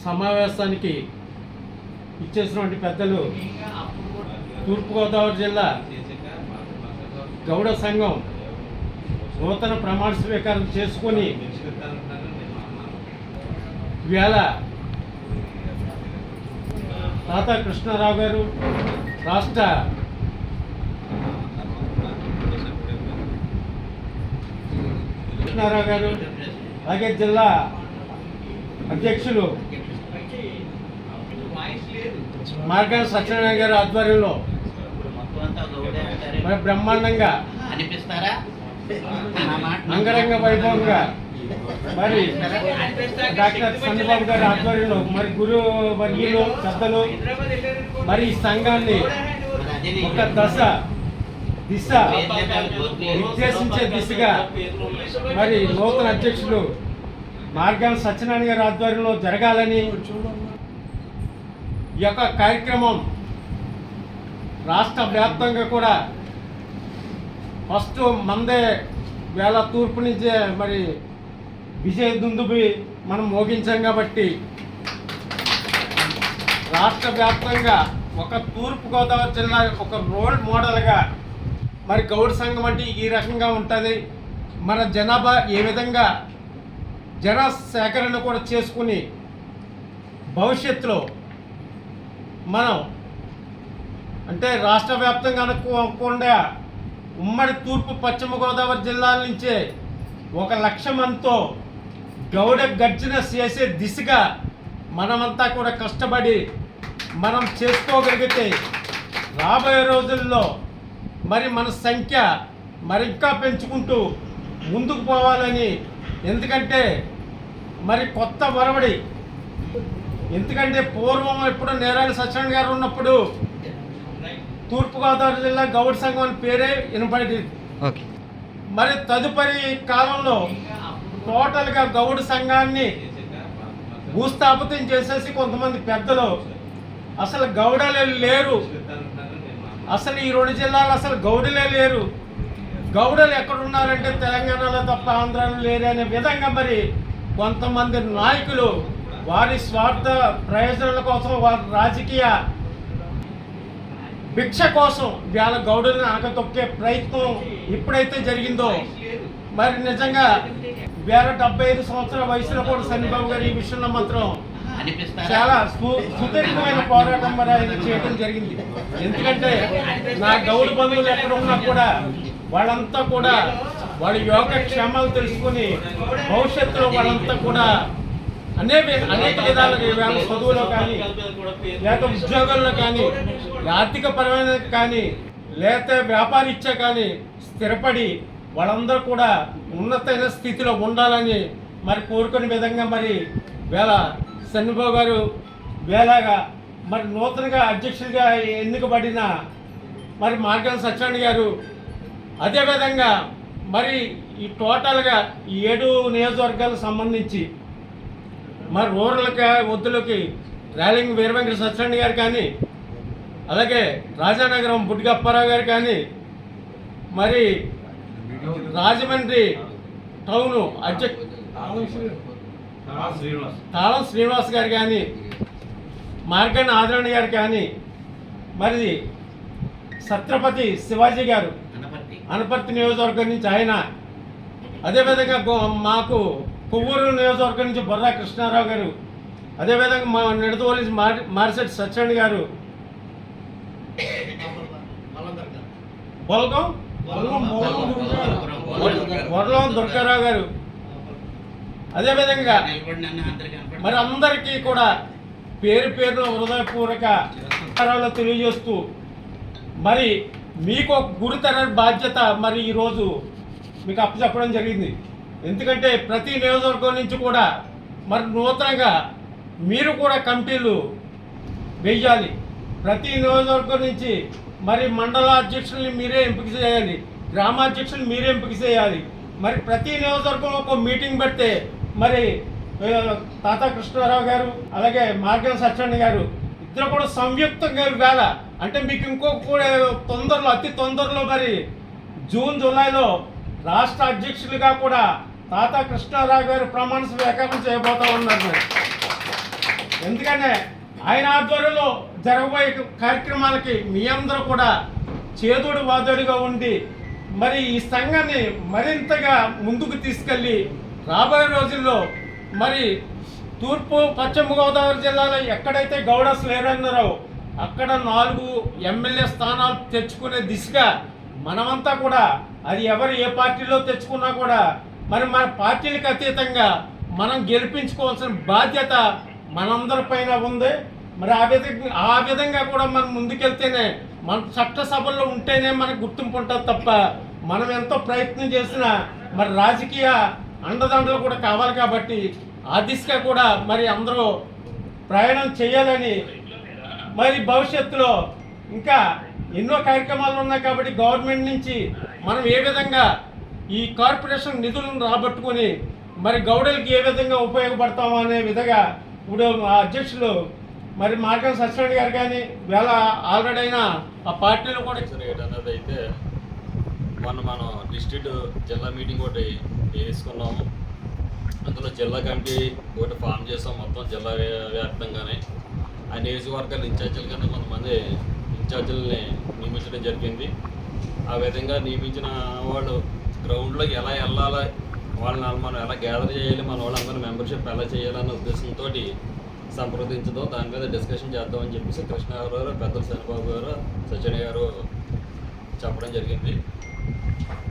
సమావేశానికి ఇచ్చేసినటువంటి పెద్దలు తూర్పుగోదావరి జిల్లా గౌడ సంఘం నూతన ప్రమాణ స్వీకారం చేసుకొని ఇవాళ తాతా కృష్ణారావు గారు రాష్ట్ర కృష్ణారావు గారు అలాగే జిల్లా అధ్యక్షులు మార్గాన సత్యనారాయణ గారి ఆధ్వర్యంలో మరి బ్రహ్మాండంగా అంగరంగ వైభవంగా మరి డాక్టర్ చంద్రబాబు గారి ఆధ్వర్యంలో మరి గురు వర్యులు పెద్దలు మరి ఈ సంఘాన్ని ఒక దిశ నిర్దేశించే దిశగా మరి నూతన అధ్యక్షులు మార్గాన సత్యనారాయణ గారి ఆధ్వర్యంలో జరగాలని ఈ యొక్క కార్యక్రమం రాష్ట్ర వ్యాప్తంగా కూడా ఫస్ట్ మందే వేళ తూర్పు నుంచే మరి విజయ దుందుబి మనం మోగించాం కాబట్టి రాష్ట్ర వ్యాప్తంగా ఒక తూర్పుగోదావరి జిల్లా ఒక రోల్ మోడల్గా మరి గౌడ సంఘం అంటే ఈ రకంగా ఉంటుంది. మన జనాభా ఏ విధంగా జన సేకరణ కూడా చేసుకుని భవిష్యత్తులో మనం అంటే రాష్ట్ర వ్యాప్తంగా అనుకోకుండా ఉమ్మడి తూర్పు పశ్చిమ గోదావరి జిల్లాల నుంచే 1,00,000 మందితో గౌడ గర్జన చేసే దిశగా మనమంతా కూడా కష్టపడి మనం చేసుకోగలిగితే రాబోయే రోజుల్లో మరి మన సంఖ్య మరి ఇంకా పెంచుకుంటూ ముందుకు పోవాలని. ఎందుకంటే మరి కొత్త వరవడి, ఎందుకంటే పూర్వం ఎప్పుడు నేరాల సత్యనారాయణ గారు ఉన్నప్పుడు తూర్పుగోదావరి జిల్లా గౌడ సంఘం అని పేరే వినపడేది. మరి తదుపరి కాలంలో టోటల్గా గౌడ సంఘాన్ని భూస్థాపితం చేసేసి కొంతమంది పెద్దలు అసలు గౌడలే లేరు, అసలు ఈ 2 జిల్లాలు అసలు గౌడులే లేరు, గౌడలు ఎక్కడున్నారంటే తెలంగాణలో తప్ప ఆంధ్రాలో లేరు అనే విధంగా మరి కొంతమంది నాయకులు వారి స్వార్థ ప్రయోజనాల కోసం వారి రాజకీయ భిక్ష కోసం వాళ్ళ గౌడులను ఆకతొక్కే ప్రయత్నం ఎప్పుడైతే జరిగిందో మరి నిజంగా 75 సంవత్సరాల వయసులో కూడా చంద్రబాబు గారు ఈ విషయంలో మాత్రం చాలా సుదీర్ఘమైన పోరాటం మరి ఆయన చేయడం జరిగింది. ఎందుకంటే నా గౌడు బంధువులు ఎక్కడ ఉన్నా కూడా వాళ్ళంతా కూడా వాళ్ళ యోగక్షేమాలు తెలుసుకుని భవిష్యత్తులో వాళ్ళంతా కూడా అనేక విధాలుగా వాళ్ళ చదువులో కానీ లేక ఉద్యోగాల్లో కానీ ఆర్థిక పరమైన కానీ లేకపోతే వ్యాపారీత్యా కానీ స్థిరపడి వాళ్ళందరూ కూడా ఉన్నతమైన స్థితిలో ఉండాలని మరి కోరుకునే విధంగా మరి వేళ చంద్రబాబు గారు వేలాగా మరి నూతనంగా అధ్యక్షుడిగా ఎన్నికబడిన మరి మార్గాన సత్యనారాయణ గారు అదేవిధంగా మరి ఈ టోటల్గా ఈ 7 నియోజకవర్గాలకు సంబంధించి మరి రూరల్కి వద్దులకి ర్యాలింగ్ వీరవెంకట సత్యనారాయణ గారు కానీ అలాగే రాజానగరం బుడ్డిగప్పారావు గారు కానీ మరి రాజమండ్రి టౌను తాళం శ్రీనివాస్ గారు కానీ మార్గన్ ఆదరణ గారు కానీ మరి ఛత్రపతి శివాజీ గారు అనపర్తి నియోజకవర్గం నుంచి ఆయన, అదేవిధంగా మాకు కొవ్వూరు నియోజకవర్గం నుంచి బొర్రా కృష్ణారావు గారు, అదేవిధంగా మా నిడదవోలి మారిశెట్టి సత్యనారాయణ గారు, వరలం దుర్గారావు గారు, అదేవిధంగా మరి అందరికీ కూడా పేరు పేరులో హృదయపూర్వక తెలియజేస్తూ మరి మీకు ఒక గురుతర బాధ్యత మరి ఈరోజు మీకు అప్పచెప్పడం జరిగింది. ఎందుకంటే ప్రతి నియోజకవర్గం నుంచి కూడా మరి నూతనంగా మీరు కూడా కమిటీలు వేయాలి. ప్రతి నియోజకవర్గం నుంచి మరి మండల అధ్యక్షుల్ని మీరే ఎంపిక చేయాలి, గ్రామాధ్యక్షులు మీరే ఎంపిక చేయాలి. మరి ప్రతి నియోజకవర్గంలో ఒక మీటింగ్ పెడితే మరి తాతా కృష్ణారావు గారు అలాగే మార్గన్ సత్యనారాయణ గారు ఇద్దరు కూడా సంయుక్తంగా వేళ అంటే మీకు కూడా తొందరలో, అతి తొందరలో మరి జూన్ జూలైలో రాష్ట్ర అధ్యక్షులుగా కూడా తాతా కృష్ణారావు గారు ప్రమాణ స్వీకారం చేయబోతా ఉన్నారు మరి. ఎందుకంటే ఆయన ఆధ్వర్యంలో జరగబోయే కార్యక్రమాలకి మీ అందరూ కూడా చేదోడు వాదోడుగా ఉండి మరి ఈ సంఘాన్ని మరింతగా ముందుకు తీసుకెళ్ళి రాబోయే రోజుల్లో మరి తూర్పు పశ్చిమ గోదావరి జిల్లాలో ఎక్కడైతే గౌడస్ లేరన్నారో అక్కడ 4 ఎమ్మెల్యే స్థానాలు తెచ్చుకునే దిశగా మనమంతా కూడా, అది ఎవరు ఏ పార్టీలో తెచ్చుకున్నా కూడా మరి మన పార్టీలకు అతీతంగా మనం గెలిపించుకోవాల్సిన బాధ్యత మనందరిపైన ఉంది. మరి ఆ విధంగా కూడా మనం ముందుకెళ్తేనే, మన చట్టసభల్లో ఉంటేనే మనకు గుర్తింపు ఉంటుంది తప్ప మనం ఎంతో ప్రయత్నం చేసినా మరి రాజకీయ అండదండలు కూడా కావాలి. కాబట్టి ఆ దిశగా కూడా మరి అందరూ ప్రయాణం చేయాలని, మరి భవిష్యత్తులో ఇంకా ఎన్నో కార్యక్రమాలు ఉన్నాయి. కాబట్టి గవర్నమెంట్ నుంచి మనం ఏ విధంగా ఈ కార్పొరేషన్ నిధులను రాబట్టుకొని మరి గౌడలకి ఏ విధంగా ఉపయోగపడతామో అనే విధంగా ఇప్పుడు అధ్యక్షులు మరి మార్గం సత్యనారాయణ గారు కానీ వేళ ఆల్రెడీ అయినా ఆ పార్టీలో కూడా అన్నది అయితే మనం డిస్ట్రిక్ట్ జిల్లా మీటింగ్ ఒకటి వేసుకున్నాము. అందులో జిల్లా కమిటీ ఒకటి ఫామ్ చేస్తాం. మొత్తం జిల్లా వ్యాప్తంగానే ఆ నియోజకవర్గాల ఇన్ఛార్జీలుగానే కొంతమంది ఇన్ఛార్జీలని నియమించడం జరిగింది. ఆ విధంగా నియమించిన వాళ్ళు గ్రౌండ్లో ఎలా వెళ్ళాలి, వాళ్ళని మనం ఎలా గ్యాదర్ చేయాలి, మన వాళ్ళందరూ మెంబర్షిప్ ఎలా చేయాలన్న ఉద్దేశంతో సంప్రదించడం, దాని మీద డిస్కషన్ చేద్దామని చెప్పేసి కృష్ణారావు గారు, పెద్దల చంద్రబాబు గారు, సత్యనారాయణ గారు చెప్పడం జరిగింది.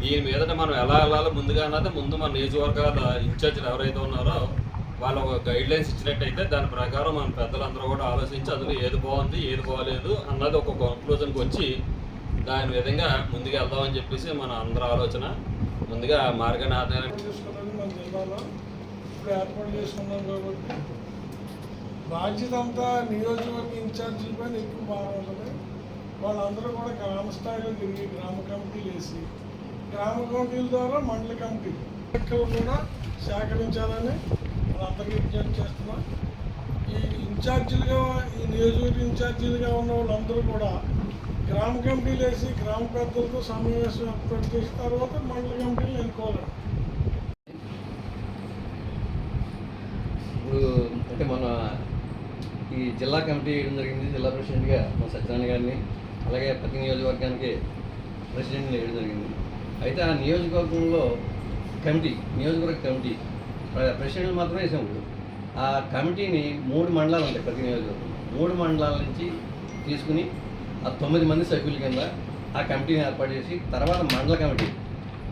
దీని మీదట మనం ఎలా వెళ్ళాలో ముందుగా అన్నది ముందు మన నియోజకవర్గాల ఇన్ఛార్జీలు ఎవరైతే ఉన్నారో వాళ్ళు ఒక గైడ్ లైన్స్ ఇచ్చినట్టయితే దాని ప్రకారం మన పెద్దలందరూ కూడా ఆలోచించి అందులో ఏది బాగుంది ఏది బాగోలేదు అన్నది ఒక కన్క్లూజన్కి వచ్చి దాని విధంగా ముందుకు వెళ్దామని చెప్పేసి మన అందరి ఆలోచన. ముందుగా మార్గాన్ని ఆధారం చేసుకోవడానికి మన జిల్లాలో ఇప్పుడు ఏర్పాటు చేసుకున్నాం. కాబట్టి బాధ్యత అంతా నియోజకవర్గ ఇన్ఛార్జీల పైన ఎక్కువ బాగా ఉంటుంది. వాళ్ళందరూ కూడా గ్రామ స్థాయిలో తిరిగి గ్రామ కమిటీలు వేసి, గ్రామ కమిటీల ద్వారా మండల కమిటీలు కూడా సేకరించాలని వాళ్ళందరికీ విజ్ఞప్తి చేస్తున్నాం. ఈ ఇన్ఛార్జీలుగా, ఈ నియోజకవర్గ ఇన్ఛార్జీలుగా ఉన్న వాళ్ళందరూ కూడా గ్రామ కమిటీలు వేసి గ్రామ పెద్దలతో సమావేశం ఏర్పాటు చేసిన తర్వాత మండల కమిటీలు ఎన్నుకోవాలి. ఇప్పుడు అంటే మన ఈ జిల్లా కమిటీ వేయడం జరిగింది. జిల్లా ప్రెసిడెంట్గా మన సత్యనారాయణ గారిని, అలాగే ప్రతి నియోజకవర్గానికి ప్రెసిడెంట్ని వేయడం జరిగింది. అయితే ఆ నియోజకవర్గంలో నియోజకవర్గ కమిటీ ప్రెసిడెంట్లు మాత్రమే వేసాం. ఇప్పుడు ఆ కమిటీని 3 మండలాలు ఉంటాయి ప్రతి నియోజకవర్గం. 3 మండలాల నుంచి తీసుకుని ఆ 9 మంది సభ్యుల కింద ఆ కమిటీని ఏర్పాటు చేసి, తర్వాత మండల కమిటీ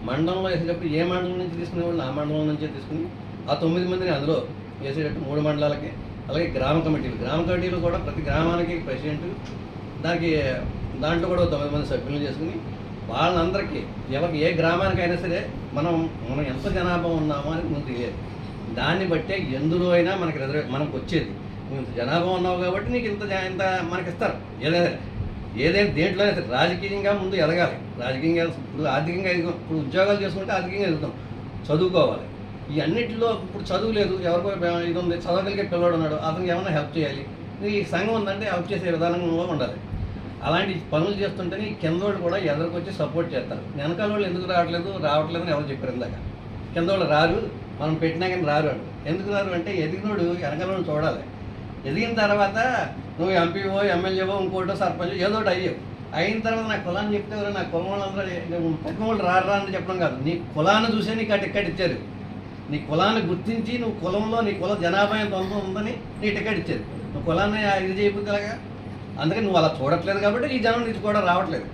మండలంలో వేసేటప్పుడు ఏ మండలం నుంచి తీసుకునే వాళ్ళు ఆ మండలం నుంచే తీసుకుని ఆ 9 మందిని అందులో వేసేటట్టు 3 మండలాలకి. అలాగే గ్రామ కమిటీలు కూడా ప్రతి గ్రామానికి ప్రెసిడెంట్, దాంట్లో కూడా 9 మంది సభ్యులను చేసుకుని వాళ్ళందరికీ ఎవరికి ఏ గ్రామానికైనా సరే మనం ఎంత జనాభా ఉన్నామో అని ముందు తెలియాలి. దాన్ని బట్టే ఎందులో అయినా మనకి మనకు వచ్చేది. నువ్వు ఇంత జనాభా ఉన్నావు కాబట్టి నీకు ఇంత మనకి ఇస్తారు. ఏదైనా దేంట్లోనే సరే రాజకీయంగా ముందు ఎదగాలి. రాజకీయంగా ఇప్పుడు ఆర్థికంగా ఇప్పుడు ఉద్యోగాలు చేసుకుంటే ఆర్థికంగా ఎదుగుతాం, చదువుకోవాలి. ఈ అన్నింటిలో ఇప్పుడు చదువు లేదు, ఎవరికో ఇది ఉంది, చదవగలిగే పిల్లవాడు ఉన్నాడు, అతనికి ఏమైనా హెల్ప్ చేయాలి. ఈ సంఘం ఉందంటే హెల్ప్ చేసే విధానంలో ఉండాలి. అలాంటి పనులు చేస్తుంటేనే ఈ కిందోళ్ళు కూడా ఎదురుకొచ్చి సపోర్ట్ చేస్తారు. వెనకాల వాళ్ళు ఎందుకు రావట్లేదని ఎవరు చెప్పారు ఇందాక. కిందోళ్ళు రారు, మనం పెట్టినా కానీ రారు అంటారు. ఎందుకు రారు అంటే ఎదిగినోడు వెనకాల చూడాలి. ఎదిగిన తర్వాత నువ్వు ఎంపీఓ, ఎమ్మెల్యేవో, ఇంకోటో, సర్పంచ్ ఏదో ఒకటి అయ్యావు. అయిన తర్వాత నా కులాన్ని చెప్తే నా కులం వాళ్ళందరూ పక్క వాళ్ళు రారా అని చెప్పడం కాదు. నీ కులాన్ని చూసే నీకు ఆ టికెట్ ఇచ్చారు. నీ కులాన్ని గుర్తించి నువ్వు కులంలో నీ కుల జనాభా ఎంత ఉందని నీ టికెట్ ఇచ్చారు. నువ్వు కులాన్ని ఇది చేయకపోతేలాగా. అందుకని నువ్వు అలా చూడట్లేదు కాబట్టి ఈ జనం నీకు కూడా రావట్లేదు.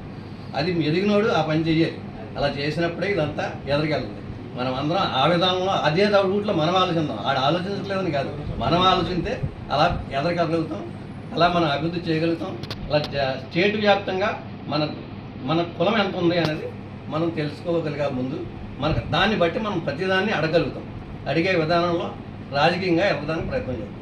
అది ఎదిగినోడు ఆ పని చెయ్యాలి. అలా చేసినప్పుడే ఇదంతా ఎదరికెళ్తుంది. మనం అందరం ఆ విధానంలో అదే రూట్లో మనం ఆలోచిద్దాం. ఆడ ఆలోచించట్లేదని కాదు, మనం ఆలోచిస్తే అలా ఎదరికెళ్ళగలుగుతాం, అలా మనం అభివృద్ధి చేయగలుగుతాం. అలా స్టేట్ వ్యాప్తంగా మన కులం ఎంత ఉంది అనేది మనం తెలుసుకోగలిగాలి. ముందు మనకు దాన్ని బట్టి మనం ప్రతిదాన్ని అడగలుగుతాం. అడిగే విధానంలో రాజకీయంగా ఎదగడానికి ప్రయత్నం చేస్తాం.